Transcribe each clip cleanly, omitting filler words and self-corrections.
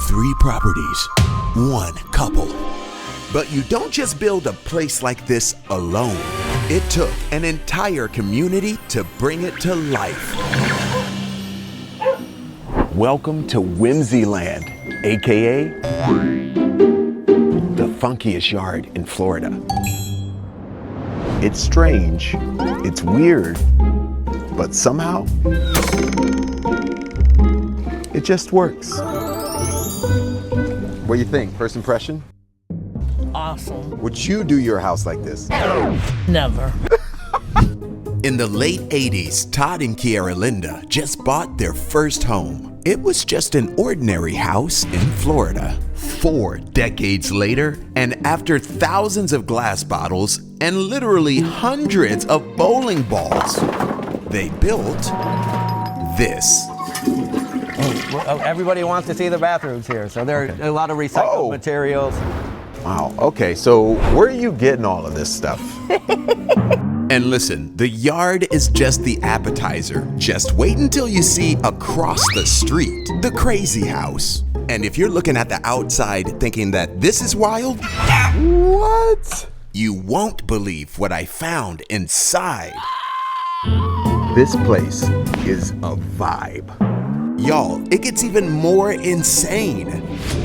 3 properties, 1 couple. But you don't just build a place like this alone. It took an entire community to bring it to life. Welcome to Whimzeyland, aka the funkiest yard in Florida. It's strange, it's weird, but somehow it just works. What do you think? First impression? Awesome. Would you do your house like this? Never. In the late 80s, Todd and Kiara Linda just bought their first home. It was just an ordinary house in Florida. 4 decades later, and after thousands of glass bottles and literally hundreds of bowling balls, they built this. Well, everybody wants to see the bathrooms here, so there are a lot of recycled materials. Wow, okay, so where are you getting all of this stuff? And listen, the yard is just the appetizer. Just wait until you see across the street, the crazy house. And if you're looking at the outside thinking that this is wild, what? You won't believe what I found inside. This place is a vibe. Y'all, it gets even more insane.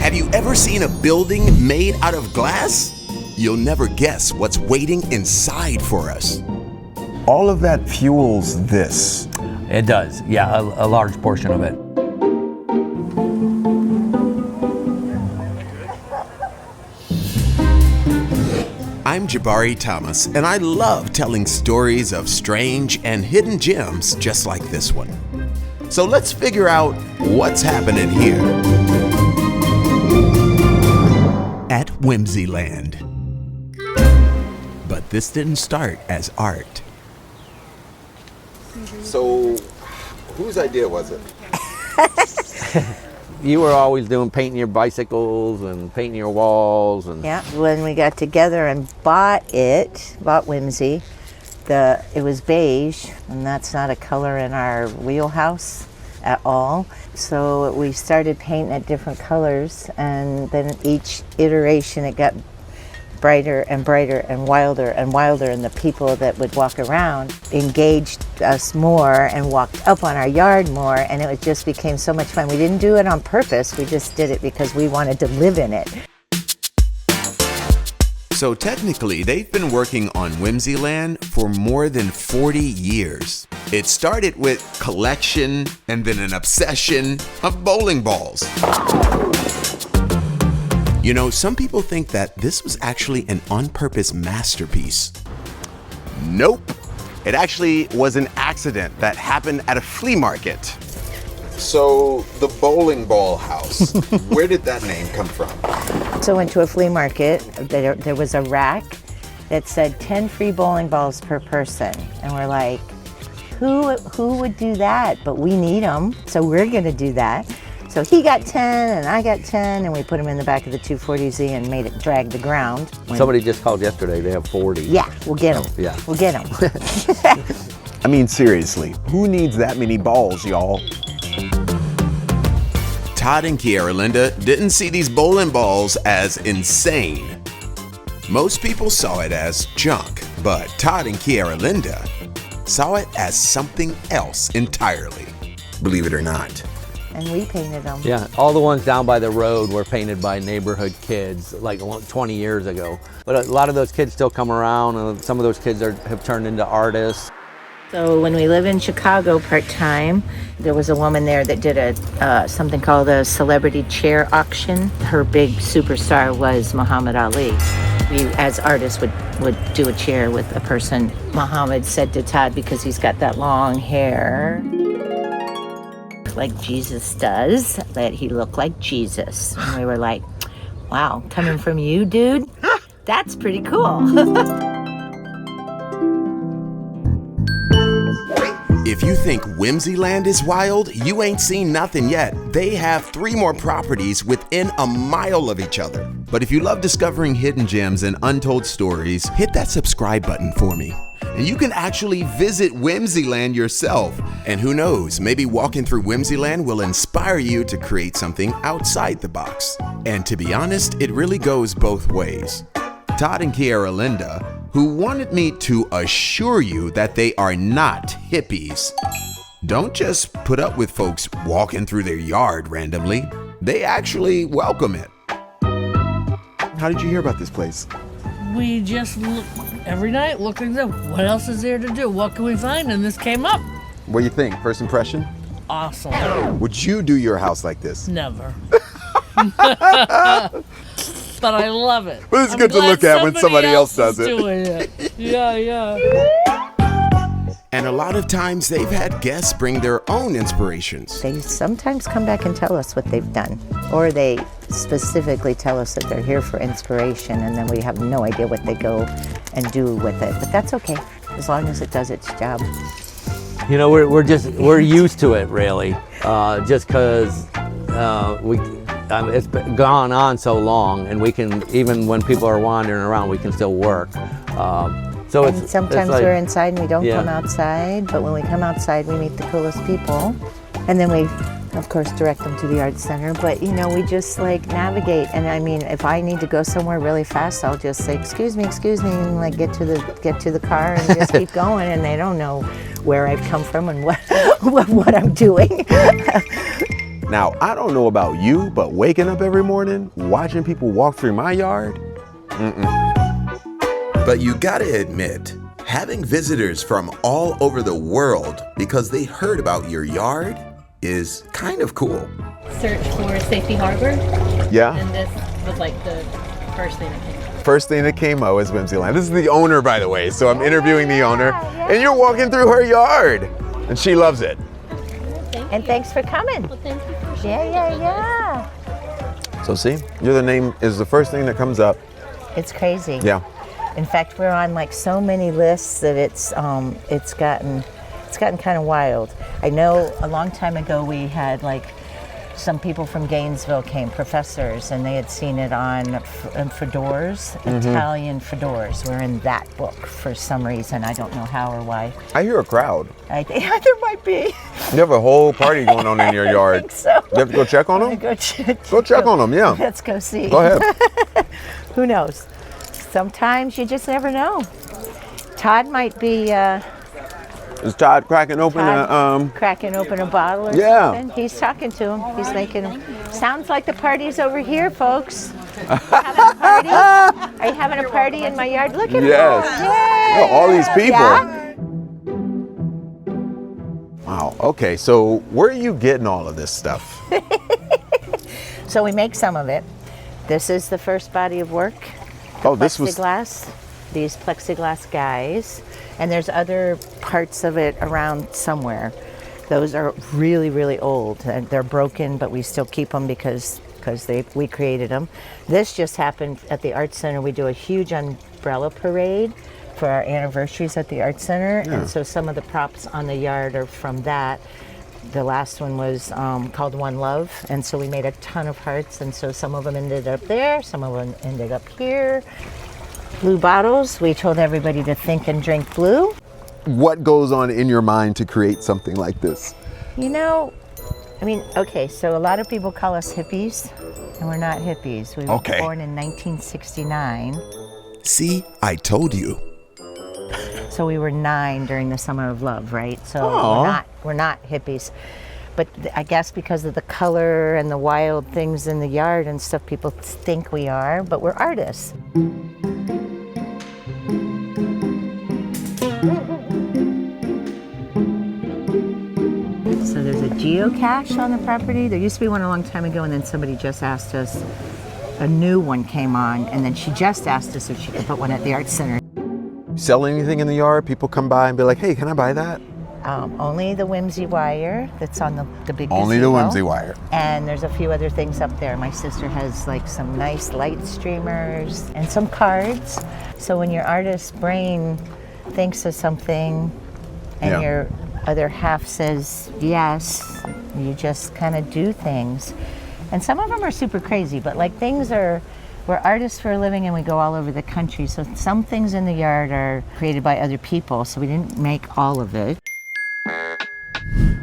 Have you ever seen a building made out of glass? You'll never guess what's waiting inside for us. All of that fuels this. It does, yeah, a large portion of it. I'm Jabari Thomas, and I love telling stories of strange and hidden gems just like this one. So let's figure out what's happening here at Whimzeyland. But this didn't start as art. So, whose idea was it? You were always doing painting your bicycles and painting your walls. And yeah, when we got together and bought Whimsy, it was beige, and that's not a color in our wheelhouse at all. So we started painting at different colors, and then each iteration it got brighter and brighter and wilder, and the people that would walk around engaged us more and walked up on our yard more, and it just became so much fun. We didn't do it on purpose, we just did it because we wanted to live in it. So technically, they've been working on Whimzeyland for more than 40 years. It started with collection and then an obsession of bowling balls. You know, some people think that this was actually an on-purpose masterpiece. Nope. It actually was an accident that happened at a flea market. So, the bowling ball house, where did that name come from? So went to a flea market, there was a rack that said 10 free bowling balls per person. And we're like, who would do that? But we need them, so we're gonna do that. So he got 10 and I got 10, and we put them in the back of the 240Z and made it drag the ground. Somebody just called yesterday, they have 40. Yeah, we'll get them. Yeah. We'll get them. I mean, seriously, who needs that many balls, y'all? Todd and Kiara Linda didn't see these bowling balls as insane. Most people saw it as junk, but Todd and Kiara Linda saw it as something else entirely. Believe it or not. And we painted them. Yeah, all the ones down by the road were painted by neighborhood kids like 20 years ago. But a lot of those kids still come around, and some of those kids have turned into artists. So when we live in Chicago part-time, there was a woman there that did something called a celebrity chair auction. Her big superstar was Muhammad Ali. We, as artists, would do a chair with a person. Muhammad said to Todd, because he's got that long hair, like Jesus does, that he looked like Jesus. And we were like, wow, coming from you, dude, that's pretty cool. If you think Whimzeyland is wild, you ain't seen nothing yet. They have 3 more properties within a mile of each other. But if you love discovering hidden gems and untold stories, hit that subscribe button for me. and you can actually visit Whimzeyland yourself. And who knows, maybe walking through Whimzeyland will inspire you to create something outside the box. And to be honest, it really goes both ways. Todd and Kiara Linda, who wanted me to assure you that they are not hippies, don't just put up with folks walking through their yard randomly. They actually welcome it. How did you hear about this place? We just look every night looking at what else is there to do? What can we find? And this came up. What do you think? First impression? Awesome. Would you do your house like this? Never. But I love it. But it's good to look at when somebody else does it. Doing it. Yeah. And a lot of times they've had guests bring their own inspirations. They sometimes come back and tell us what they've done, or they specifically tell us that they're here for inspiration, and then we have no idea what they go and do with it. But that's okay, as long as it does its job. You know, we're used to it, really, just because it's been gone on so long, and we can, even when people are wandering around, we can still work. So And sometimes like, we're inside and we don't yeah. come outside, but when we come outside, we meet the coolest people. And then we, of course, direct them to the art center. But, you know, we just like navigate. And I mean, if I need to go somewhere really fast, I'll just say, excuse me, and like get to the car and just keep going. And they don't know where I've come from and what I'm doing. Now, I don't know about you, but waking up every morning, watching people walk through my yard, But you gotta admit, having visitors from all over the world because they heard about your yard is kind of cool. Search for Safety Harbor, yeah. and this was like the first thing that came up. First thing that came out was Whimzeyland. This is the owner, by the way, so I'm interviewing the owner, and you're walking through her yard, and she loves it. And thanks for coming. Well, thank you for sharing. Yeah. So see, your name is the first thing that comes up. It's crazy. Yeah. In fact, we're on like so many lists that it's gotten kind of wild. I know a long time ago we had like some people from Gainesville came, professors, and they had seen it on fedors, Italian fedors. We're in that book for some reason. I don't know how or why. I hear a crowd. There might be. You have a whole party going on in your yard. I think so. You have to go check on them? Go check on them, yeah. Let's go see. Go ahead. Who knows? Sometimes you just never know. Todd might be Is Todd cracking open cracking open a bottle or Yeah. something. He's talking to him. He's making him. Sounds like the party's over here, folks. Having a party? Are you having a party in my yard? Look at Yes. them. Yay. Oh, all these people. Yeah? Wow, okay, so where are you getting all of this stuff? So we make some of it. This is the first body of work. Oh, this was Plexiglass. These plexiglass guys. And there's other parts of it around somewhere. Those are really, really old. And they're broken, but we still keep them because we created them. This just happened at the Art Center. We do a huge umbrella parade for our anniversaries at the Art Center. Yeah. And so some of the props on the yard are from that. The last one was called One Love, and so we made a ton of hearts, and so some of them ended up there, some of them ended up here. Blue bottles, we told everybody to think and drink blue. What goes on in your mind to create something like this? You know, I mean, okay, so a lot of people call us hippies, and we're not hippies. We were Okay. born in 1969, See, I told you. so we were 9 during the Summer of Love, right? So Aw. we're not hippies. But I guess because of the color and the wild things in the yard and stuff, people think we are, but we're artists. So there's a geocache on the property. There used to be one a long time ago, and then somebody just asked us, a new one came on, and then she just asked us if she could put one at the Art Center. Sell anything in the yard? People come by and be like, hey, can I buy that? Only the Whimsy wire that's on the big Only the gazebo. Whimsy wire. And there's a few other things up there. My sister has like some nice light streamers and some cards. So when your artist's brain thinks of something and Yeah. your other half says yes, you just kind of do things. And some of them are super crazy, but like things are, We're artists for a living and we go all over the country. So some things in the yard are created by other people. So we didn't make all of it.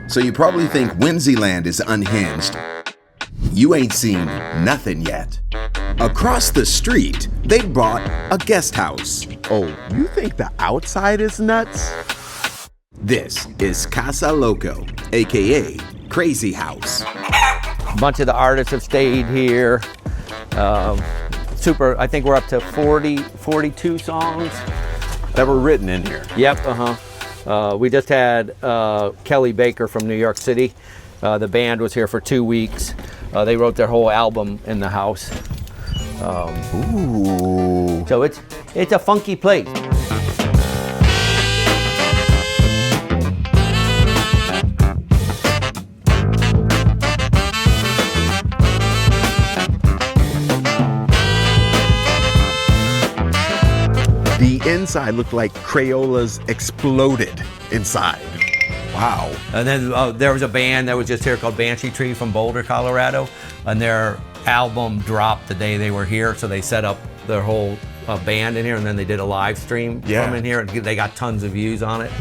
So you probably think Whimzeyland is unhinged. You ain't seen nothing yet. Across the street, they bought a guest house. Oh, you think the outside is nuts? This is Casa Loco, aka Crazy House. A bunch of the artists have stayed here. I think we're up to 42 songs That were written in here. Yep, we just had Kelly Baker from New York City. The band was here for 2 weeks. They wrote their whole album in the house. Ooh. So it's a funky place. The inside looked like Crayolas exploded inside. Wow. And then there was a band that was just here called Banshee Tree from Boulder, Colorado, and their album dropped the day they were here, so they set up their whole band in here, and then they did a live stream from in here, and they got tons of views on it.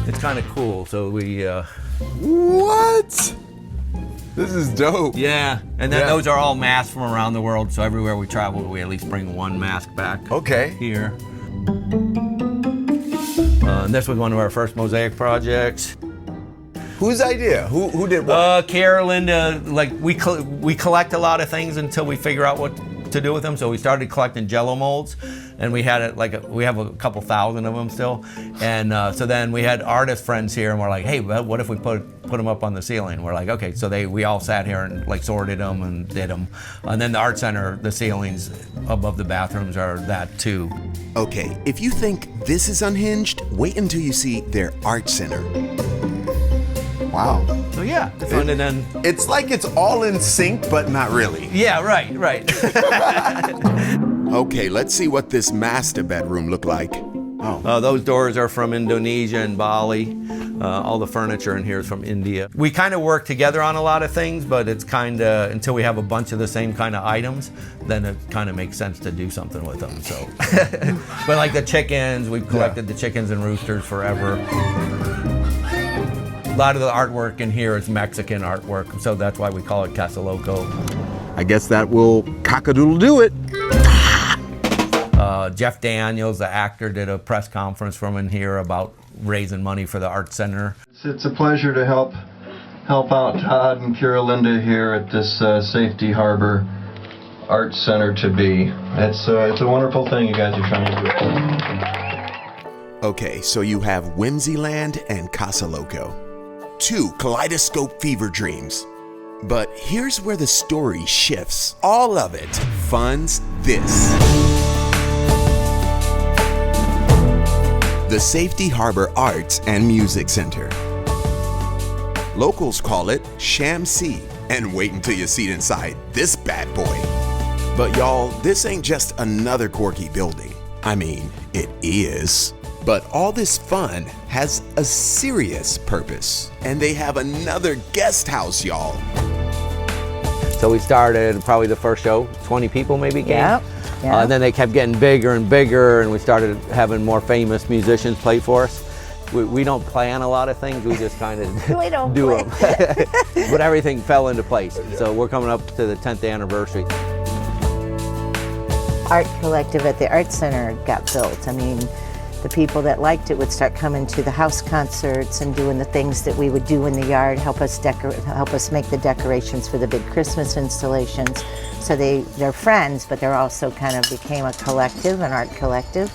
It's kind of cool, so we... What? This is dope. Yeah, and then those are all masks from around the world, so everywhere we travel, we at least bring one mask back. Okay. Here. And this was one of our first mosaic projects. Whose idea? Who did what? Kara, Linda, like we collect a lot of things until we figure out what to do with them. So we started collecting Jello molds, and we had we have a couple thousand of them still. And so then we had artist friends here, and we're like, hey, what if we put them up on the ceiling? We're like, okay. So we all sat here and like sorted them and did them. And then the art center, the ceilings above the bathrooms are that too. Okay, if you think this is unhinged, wait until you see their art center. Wow. So yeah, it's fun. And then It's like it's all in sync, but not really. yeah, right. Okay, let's see what this master bedroom looked like. Those doors are from Indonesia and Bali. All the furniture in here is from India. We kind of work together on a lot of things, but it's kind of, until we have a bunch of the same kind of items, then it kind of makes sense to do something with them, so. But like the chickens, we've collected the chickens and roosters forever. A lot of the artwork in here is Mexican artwork, so that's why we call it Casa Loco. I guess that will cock-a-doodle-do it. Jeff Daniels, the actor, did a press conference from in here about raising money for the art center. It's a pleasure to help out Todd and Kira Linda here at this Safety Harbor Art Center to be. It's a wonderful thing you guys are trying to do. Okay, so you have Whimzeyland and Casa Loco. 2 kaleidoscope fever dreams. But here's where the story shifts. All of it funds this. The Safety Harbor Arts and Music Center. Locals call it SHAMc, and wait until you see it inside this bad boy. But y'all, this ain't just another quirky building. I mean, it is. But all this fun has a serious purpose, and they have another guest house, y'all. So we started probably the first show, 20 people maybe came. Yeah. And then they kept getting bigger and bigger, and we started having more famous musicians play for us. We don't plan a lot of things, we just kind of do them. But everything fell into place. So we're coming up to the 10th anniversary. Art collective at the art center got built. I mean, the people that liked it would start coming to the house concerts and doing the things that we would do in the yard, help us make the decorations for the big Christmas installations. So they're friends, but they're also kind of became a collective, an art collective.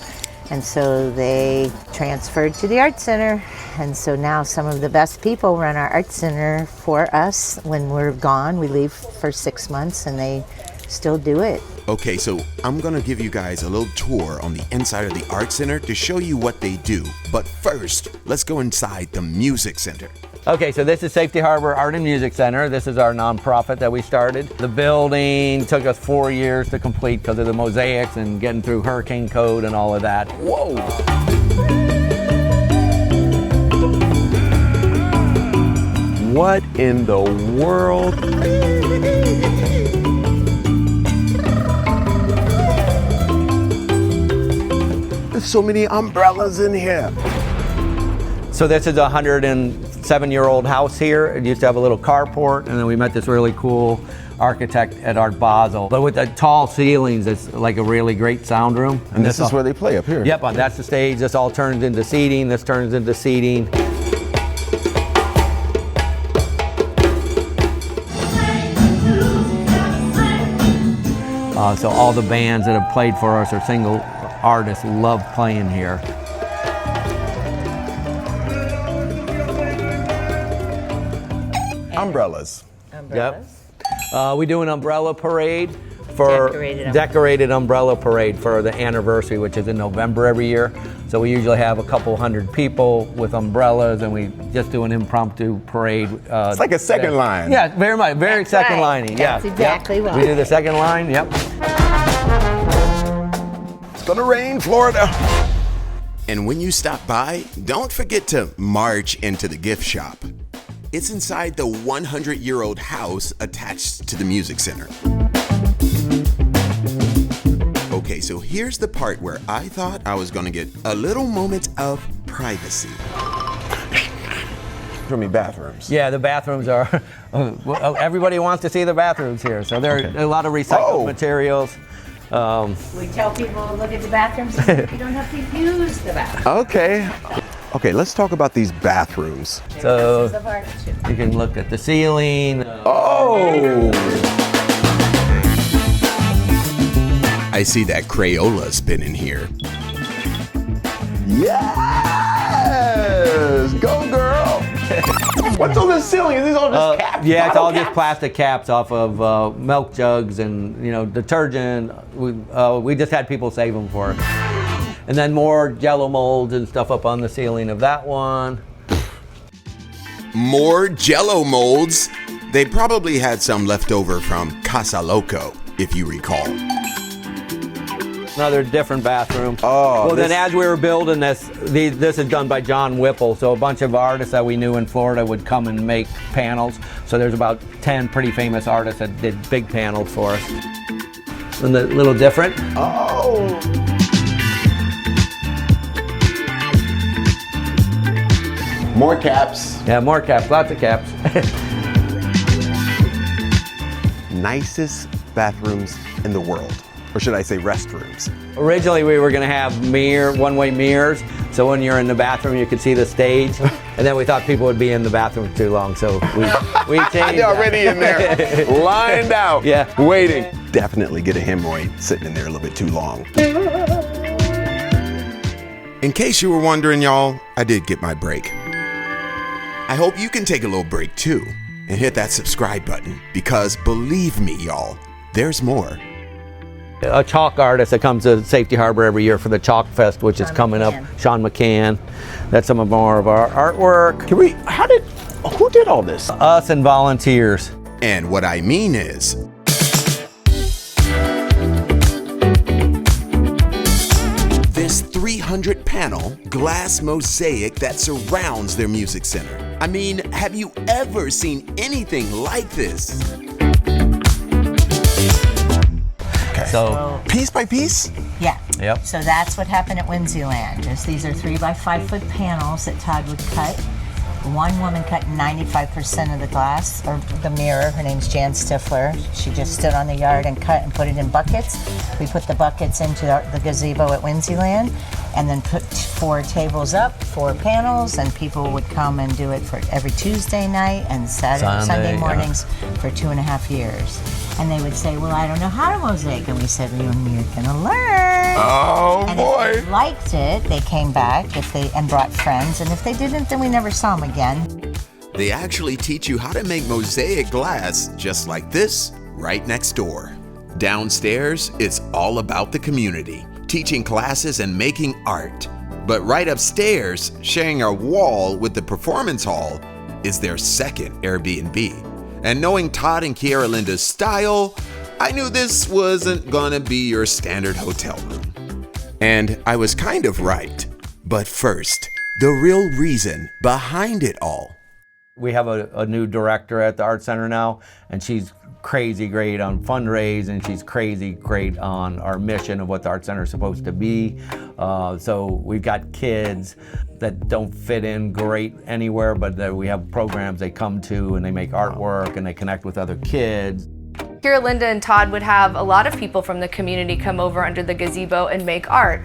And so they transferred to the art center. And so now some of the best people run our art center for us. When we're gone, we leave for 6 months and they still do it. Okay, so I'm gonna give you guys a little tour on the inside of the art center to show you what they do. But first, let's go inside the music center. Okay, so this is Safety Harbor Art and Music Center. This is our nonprofit that we started. The building took us 4 years to complete because of the mosaics and getting through hurricane code and all of that. Whoa! What in the world? There's so many umbrellas in here. So this is a 107-year-old house here. It used to have a little carport, and then we met this really cool architect at Art Basel. But with the tall ceilings, it's like a really great sound room. And this is where they play up here. Yep, that's the stage. This all turns into seating. This turns into seating. So all the bands that have played for us are single artists, love playing here. Umbrellas. Yep. We do an umbrella parade for decorated umbrella parade for the anniversary, which is in November every year. So we usually have a couple hundred people with umbrellas, and we just do an impromptu parade. It's like a second line. Yeah, very much, very That's second right. lining. That's Yeah, exactly yep. what. We do the second line. Yep. It's gonna rain, Florida. And when you stop by, don't forget to march into the gift shop. It's inside the 100-year-old house attached to the music center. Okay, so here's the part where I thought I was gonna get a little moment of privacy. Show me bathrooms. Yeah, the bathrooms are. Everybody wants to see the bathrooms here, so there are a lot of recycled materials. We tell people to look at the bathrooms and you don't have to use the bathroom. Okay. Okay, let's talk about these bathrooms. So Pieces of art, too. you can look at the ceiling. Oh! I see that Crayola spinning here. Yes! Go, girl! What's on the ceiling? Is these all just caps? Yeah, it's Bottle all just caps? plastic caps off of milk jugs and detergent. We just had people save them for us. And then more Jello molds and stuff up on the ceiling of that one. More Jello molds. They probably had some left over from Casa Loco, if you recall. Another different bathroom. Oh, well, then as we were building this, this is done by John Whipple. So a bunch of artists that we knew in Florida would come and make panels. So there's about 10 pretty famous artists that did big panels for us. And a little different. Oh! More caps. Yeah, more caps, lots of caps. Nicest bathrooms in the world. Or should I say restrooms? Originally, we were going to have one-way mirrors, so when you're in the bathroom, you could see the stage. And then we thought people would be in the bathroom too long, so we changed. They're already in there, lined out, Yeah. waiting. Definitely get a hemorrhoid sitting in there a little bit too long. In case you were wondering, y'all, I did get my break. I hope you can take a little break too and hit that subscribe button, because believe me, y'all, there's more. A chalk artist that comes to Safety Harbor every year for the Chalk Fest, which is coming up. Sean McCann. That's some of more of our artwork. Who did all this? Us and volunteers. And what I mean is, this 300 panel glass mosaic that surrounds their music center. I mean, have you ever seen anything like this? So, Piece by piece? Yeah. Yep. So that's what happened at Whimzeyland. These are 3 by 5 foot panels that Todd would cut. One woman cut 95% of the glass, or the mirror. Her name's Jan Stifler. She just stood on the yard and cut and put it in buckets. We put the buckets into the gazebo at Whimzeyland, and then put 4 tables up, 4 panels, and people would come and do it for every Tuesday night and Sunday mornings for 2.5 years. And they would say, well, I don't know how to mosaic. And we said, well, you're gonna learn. Oh, And boy. if they liked it, they came back and brought friends. And if they didn't, then we never saw them again. They actually teach you how to make mosaic glass just like this right next door. Downstairs, it's all about the community, teaching classes and making art. But right upstairs, sharing a wall with the performance hall, is their second Airbnb. And knowing Todd and Kiara Linda's style, I knew this wasn't gonna be your standard hotel room. And I was kind of right. But first, the real reason behind it all. We have a new director at the Art Center now, and she's crazy great on fundraising. She's crazy great on our mission of what the Art Center is supposed to be. So we've got kids that don't fit in great anywhere, but that we have programs they come to and they make artwork and they connect with other kids. Here, Linda and Todd would have a lot of people from the community come over under the gazebo and make art.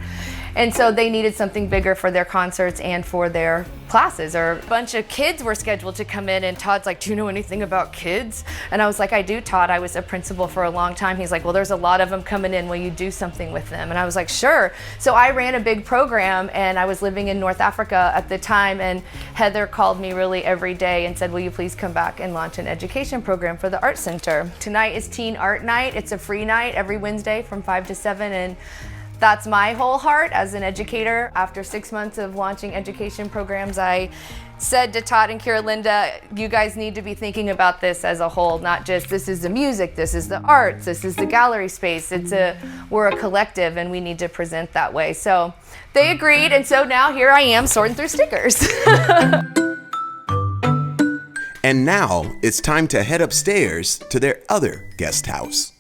And so they needed something bigger for their concerts and for their classes. Or a bunch of kids were scheduled to come in, and Todd's like, do you know anything about kids? And I was like, I do, Todd. I was a principal for a long time. He's like, well, there's a lot of them coming in. Will you do something with them? And I was like, sure. So I ran a big program, and I was living in North Africa at the time, and Heather called me really every day and said, will you please come back and launch an education program for the Art Center? Tonight is Teen Art Night. It's a free night every Wednesday from 5 to 7, and that's my whole heart as an educator. After 6 months of launching education programs, I said to Todd and Kira Linda, you guys need to be thinking about this as a whole, not just this is the music, this is the arts, this is the gallery space. We're a collective and we need to present that way. So they agreed, and so now here I am sorting through stickers. And now it's time to head upstairs to their other guest house.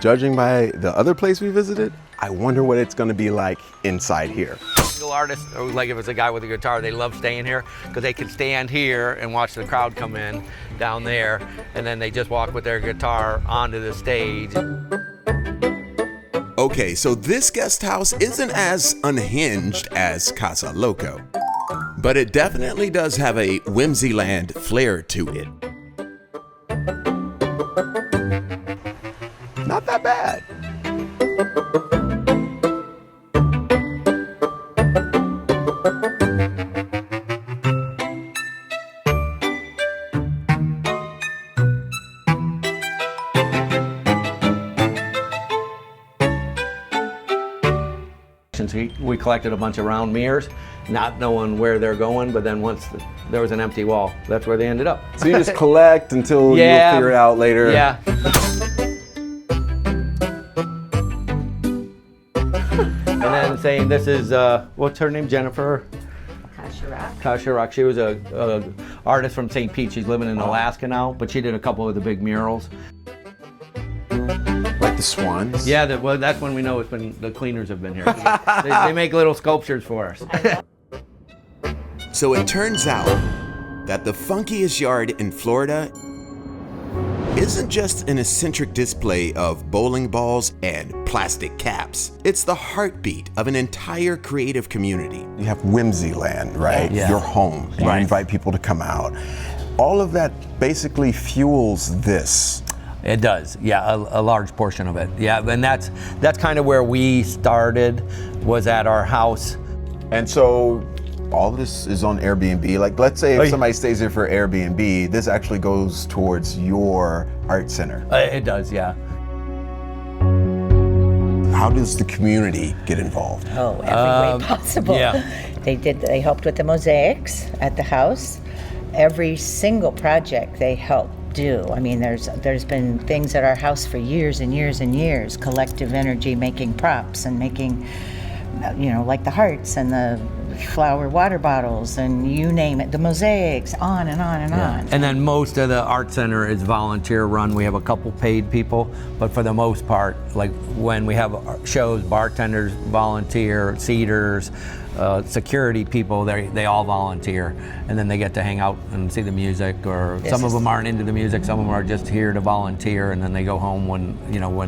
Judging by the other place we visited, I wonder what it's gonna be like inside here. Single artists, like if it's a guy with a guitar, they love staying here because they can stand here and watch the crowd come in down there, and then they just walk with their guitar onto the stage. Okay, so this guest house isn't as unhinged as Casa Loco, but it definitely does have a Whimzeyland flair to it. Not that bad. We collected a bunch of round mirrors, not knowing where they're going, but then once there was an empty wall, that's where they ended up. So you just collect until you'll figure it out later? Yeah. And then saying this is, what's her name, Jennifer? Kasha Rock. She was a artist from St. Pete. She's living in Alaska now, but she did a couple of the big murals. Like the swans? Yeah, well, that's when we know it's been, the cleaners have been here. They make little sculptures for us. So it turns out that the funkiest yard in Florida isn't just an eccentric display of bowling balls and plastic caps. It's the heartbeat of an entire creative community. You have Whimzeyland, right? Yeah. Your home. And you invite people to come out. All of that basically fuels this. It does, yeah, a large portion of it. Yeah, and that's kind of where we started, was at our house. And so all of this is on Airbnb. Like, let's say if somebody stays here for Airbnb, this actually goes towards your art center. It does, yeah. How does the community get involved? Oh, every way possible. Yeah. They helped with the mosaics at the house. Every single project they helped do. I mean, there's been things at our house for years and years and years. Collective energy, making props and making, you know, like the hearts and the flower water bottles and you name it, the mosaics, on and on and on. And then most of the art center is volunteer run. We have a couple paid people, but for the most part, like when we have shows, bartenders volunteer, seaters, security people, they all volunteer, and then they get to hang out and see the music, or some of them aren't into the music, some of them are just here to volunteer, and then they go home when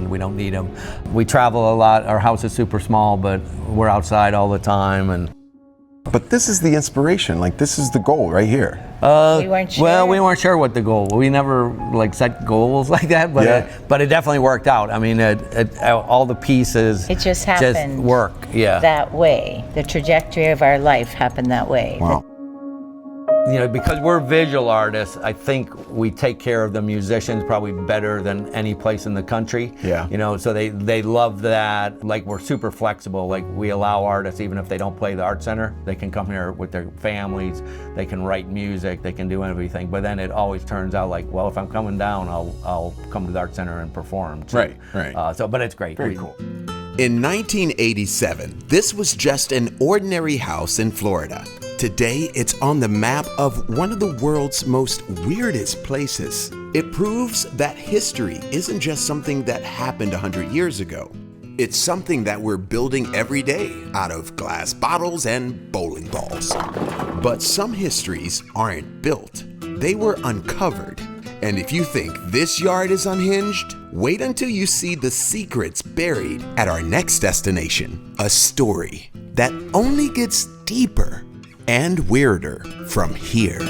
we don't need them. We travel a lot. Our house is super small, but we're outside all the time. And but this is the inspiration, like this is the goal right here. We weren't sure. Well, we weren't sure what the goal. We never like set goals like that, but it definitely worked out. I mean, all the pieces. It just happened. Just work, yeah. That way, the trajectory of our life happened that way. Wow. You know, because we're visual artists, I think we take care of the musicians probably better than any place in the country. Yeah. You know, so they love that. Like, we're super flexible. Like, we allow artists, even if they don't play the art center, they can come here with their families, they can write music, they can do everything. But then it always turns out like, well, if I'm coming down, I'll come to the art center and perform too. Right. But it's great. Very cool. In 1987, this was just an ordinary house in Florida. Today, it's on the map of one of the world's most weirdest places. It proves that history isn't just something that happened 100 years ago. It's something that we're building every day out of glass bottles and bowling balls. But some histories aren't built. They were uncovered. And if you think this yard is unhinged, wait until you see the secrets buried at our next destination. A story that only gets deeper and weirder from here.